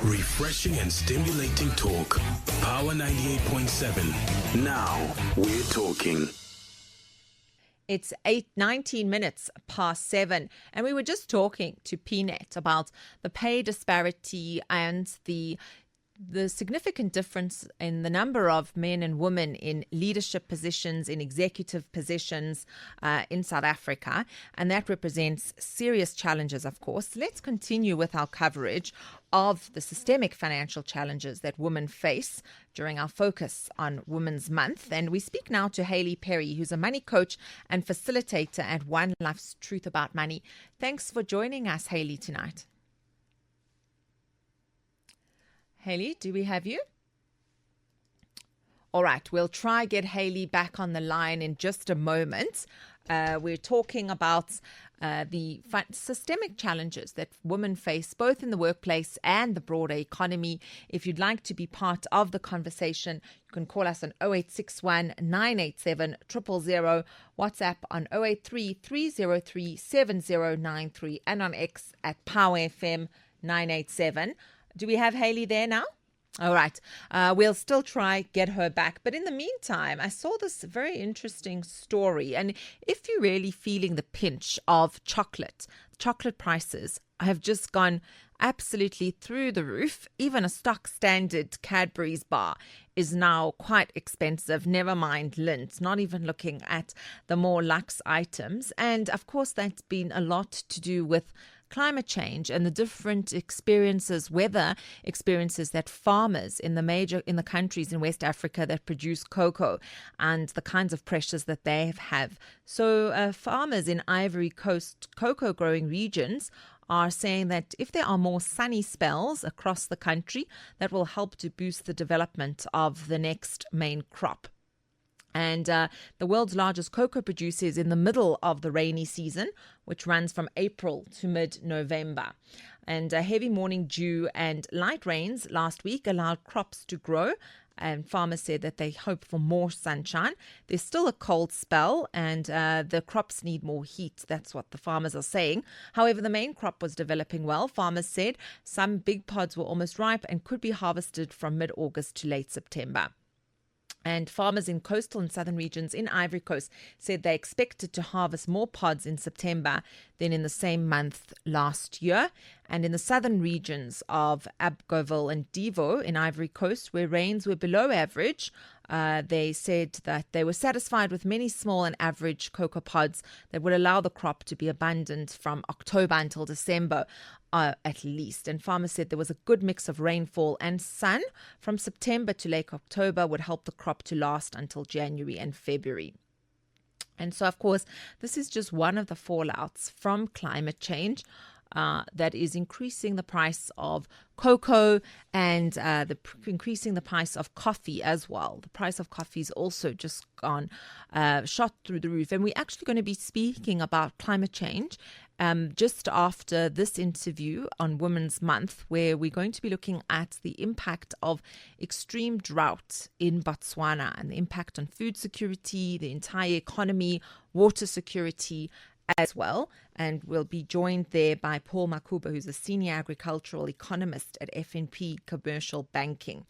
Refreshing and stimulating talk. Power 98.7. Now we're talking. It's 19 minutes past 7, and we were just talking to Peanut about the pay disparity and the significant difference in the number of men and women in leadership positions, in executive positions in South Africa, and that represents serious challenges, of course. Let's continue with our coverage of the systemic financial challenges that women face during our focus on Women's Month. And we speak now to Hayley Perry, who's a money coach and facilitator at One Life's Truth About Money. Thanks for joining us, Hayley, tonight. Hayley, do we have you? All right, we'll try get Hayley back on the line in just a moment. We're talking about the systemic challenges that women face both in the workplace and the broader economy. If you'd like to be part of the conversation, you can call us on 0861 987 000, WhatsApp on 083 303 7093, and on X at Power FM 987. Do we have Hayley there now? All right. We'll still try get her back. But in the meantime, I saw this very interesting story. And if you're really feeling the pinch of chocolate prices have just gone absolutely through the roof. Even a stock standard Cadbury's bar is now quite expensive, never mind Lindt, not even looking at the more luxe items. And of course, that's been a lot to do with climate change and the different experiences, weather experiences that farmers in the countries in West Africa that produce cocoa and the kinds of pressures that they have. So farmers in Ivory Coast cocoa growing regions are saying that if there are more sunny spells across the country, that will help to boost the development of the next main crop. And the world's largest cocoa producer is in the middle of the rainy season, which runs from April to mid-November. And heavy morning dew and light rains last week allowed crops to grow. And farmers said that they hope for more sunshine. There's still a cold spell and the crops need more heat. That's what the farmers are saying. However, the main crop was developing well. Farmers said some big pods were almost ripe and could be harvested from mid-August to late September. And farmers in coastal and southern regions in Ivory Coast said they expected to harvest more pods in September than in the same month last year. And in the southern regions of Abgoville and Divo in Ivory Coast, where rains were below average, they said that they were satisfied with many small and average cocoa pods that would allow the crop to be abundant from October until December at least. And farmers said there was a good mix of rainfall and sun from September to late October would help the crop to last until January and February. And so, of course, this is just one of the fallouts from climate change that is increasing the price of cocoa and increasing the price of coffee as well. The price of coffee is also just gone shot through the roof. And we're actually going to be speaking about climate change just after this interview on Women's Month, where we're going to be looking at the impact of extreme drought in Botswana and the impact on food security, the entire economy, water security as well. And we'll be joined there by Paul Makuba, who's a senior agricultural economist at FNP Commercial Banking.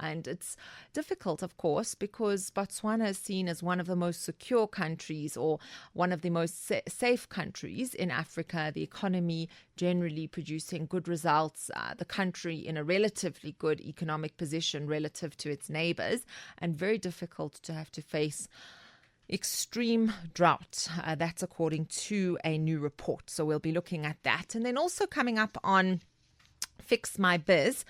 And it's difficult, of course, because Botswana is seen as one of the most secure countries or one of the most safe countries in Africa, the economy generally producing good results, the country in a relatively good economic position relative to its neighbors, and very difficult to have to face extreme drought. That's according to a new report. So we'll be looking at that. And then also coming up on Fix My Biz,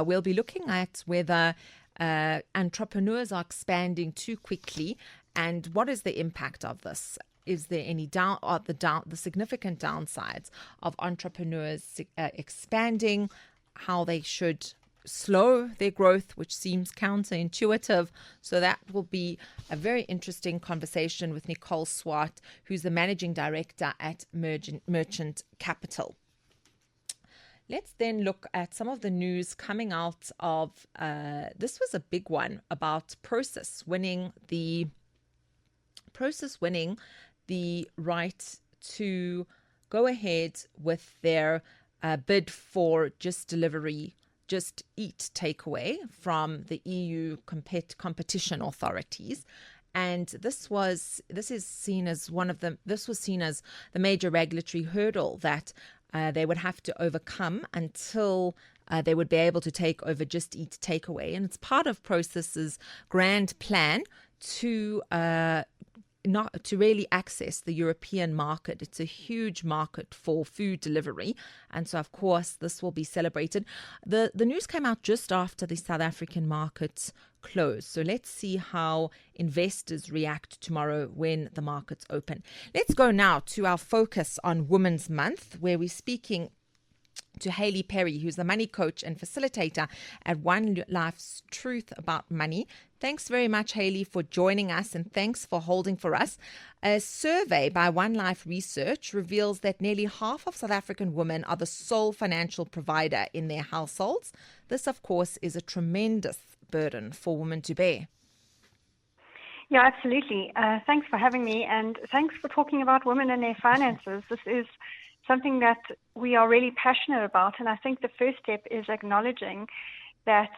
we'll be looking at whether entrepreneurs are expanding too quickly and what is the impact of this. Is there any the significant downsides of entrepreneurs expanding, how they should slow their growth, which seems counterintuitive. So that will be a very interesting conversation with Nicole Swart, who's the managing director at Merchant Capital. Let's then look at some of the news coming out of, this was a big one about Prosus winning the right to go ahead with their bid for just delivery Just Eat takeaway from the EU competition authorities. And this was seen as the major regulatory hurdle that they would have to overcome until they would be able to take over Just Eat takeaway. And it's part of Process's grand plan to not to really access the European market. It's a huge market for food delivery, and so of course this will be celebrated. The news came out just after the South African markets close, so let's see how investors react tomorrow when the markets open. Let's go now to our focus on Women's Month, where we're speaking to Hayley Perry, who's the money coach and facilitator at One Life's Truth About Money. Thanks very much, Hayley, for joining us, and thanks for holding for us. A survey by One Life Research reveals that nearly half of South African women are the sole financial provider in their households. This, of course, is a tremendous burden for women to bear. Yeah, absolutely. Thanks for having me, and thanks for talking about women and their finances. This is something that we are really passionate about, and I think the first step is acknowledging that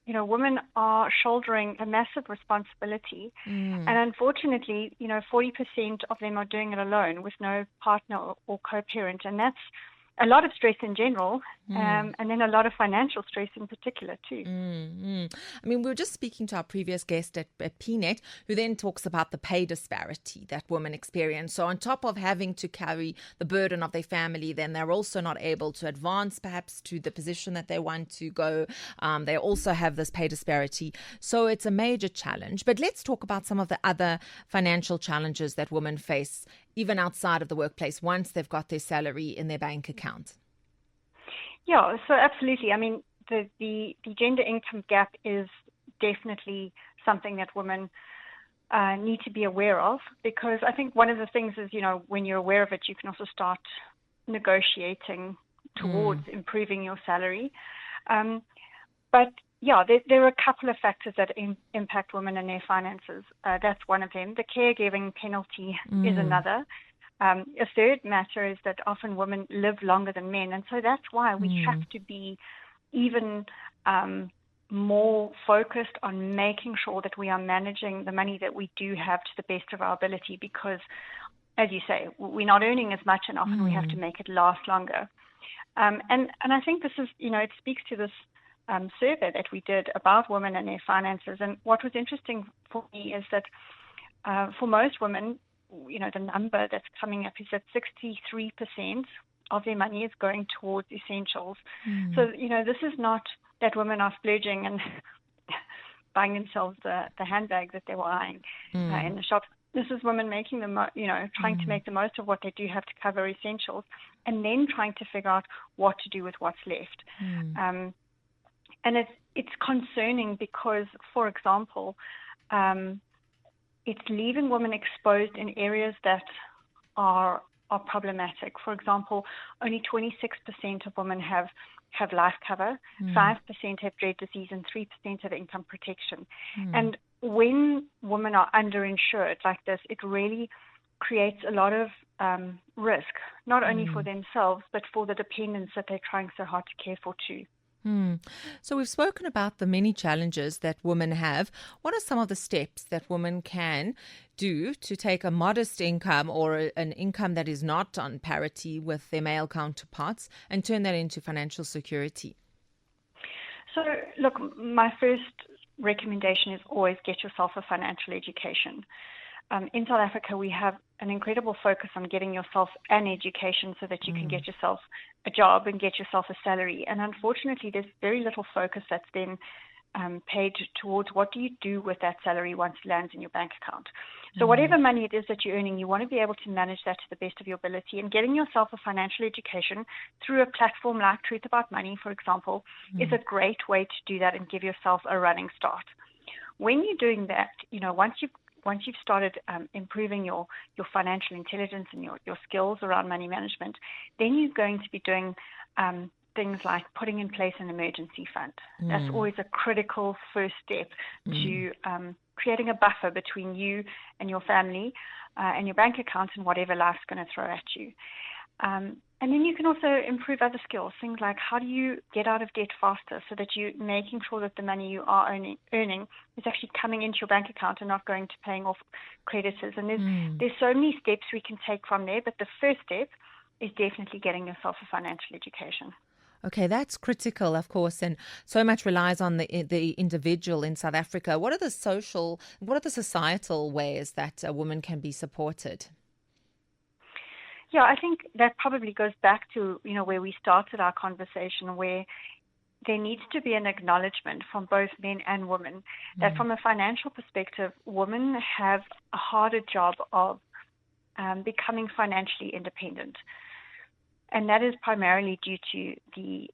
women are shouldering a massive responsibility, and unfortunately, 40% of them are doing it alone with no partner or co-parent, and that's a lot of stress in general, and then a lot of financial stress in particular too. I mean, we were just speaking to our previous guest at PNet, who then talks about the pay disparity that women experience. So on top of having to carry the burden of their family, then they're also not able to advance perhaps to the position that they want to go. They also have this pay disparity. So it's a major challenge. But let's talk about some of the other financial challenges that women face, even outside of the workplace, once they've got their salary in their bank account. Yeah, so absolutely. I mean, the gender income gap is definitely something that women need to be aware of, because I think one of the things is, when you're aware of it, you can also start negotiating towards improving your salary. But yeah, there are a couple of factors that impact women and their finances. That's one of them. The caregiving penalty is another. A third matter is that often women live longer than men, and so that's why we have to be even more focused on making sure that we are managing the money that we do have to the best of our ability, because, as you say, we're not earning as much, and often we have to make it last longer. And I think this is, it speaks to this survey that we did about women and their finances. And what was interesting for me is that for most women, the number that's coming up is that 63% of their money is going towards essentials. So, this is not that women are splurging and buying themselves the handbag that they were eyeing in the shop. This is women making trying to make the most of what they do have to cover essentials, and then trying to figure out what to do with what's left. And it's concerning because, for example, it's leaving women exposed in areas that are problematic. For example, only 26% of women have life cover, 5% have dread disease, and 3% have income protection. And when women are underinsured like this, it really creates a lot of risk, not only for themselves, but for the dependents that they're trying so hard to care for too. So we've spoken about the many challenges that women have. What are some of the steps that women can do to take a modest income or an income that is not on parity with their male counterparts and turn that into financial security? So, look, my first recommendation is always get yourself a financial education. In South Africa, we have an incredible focus on getting yourself an education so that you can get yourself a job and get yourself a salary. And unfortunately, there's very little focus that's then paid towards what do you do with that salary once it lands in your bank account. So whatever money it is that you're earning, you want to be able to manage that to the best of your ability. And getting yourself a financial education through a platform like Truth About Money, for example, is a great way to do that and give yourself a running start. When you're doing that, once you've started improving your financial intelligence and your skills around money management, then you're going to be doing things like putting in place an emergency fund. That's always a critical first step to creating a buffer between you and your family and your bank account and whatever life's going to throw at you. And then you can also improve other skills, things like how do you get out of debt faster so that you're making sure that the money you are earning is actually coming into your bank account and not going to paying off creditors. And there's so many steps we can take from there, but the first step is definitely getting yourself a financial education. Okay, that's critical, of course, and so much relies on the individual in South Africa. What are the societal ways that a woman can be supported? Yeah, I think that probably goes back to, where we started our conversation, where there needs to be an acknowledgement from both men and women that from a financial perspective, women have a harder job of becoming financially independent. And that is primarily due to the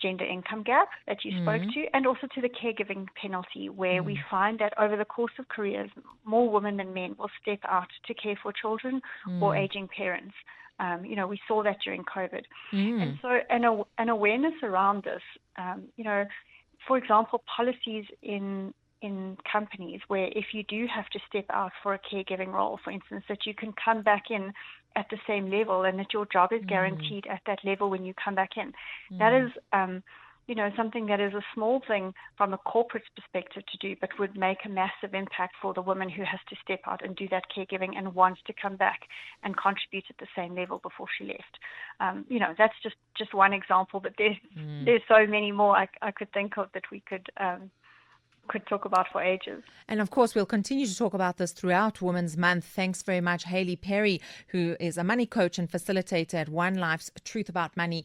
gender income gap that you spoke to, and also to the caregiving penalty, where we find that over the course of careers, more women than men will step out to care for children or aging parents. We saw that during COVID. And so an awareness around this, for example, policies in companies where if you do have to step out for a caregiving role, for instance, that you can come back in at the same level and that your job is guaranteed at that level when you come back in. That is, something that is a small thing from a corporate perspective to do, but would make a massive impact for the woman who has to step out and do that caregiving and wants to come back and contribute at the same level before she left. That's just one example, but there's so many more I could think of that we could talk about for ages. And of course, we'll continue to talk about this throughout Women's Month. Thanks very much, Hayley Perry, who is a money coach and facilitator at One Life's Truth About Money.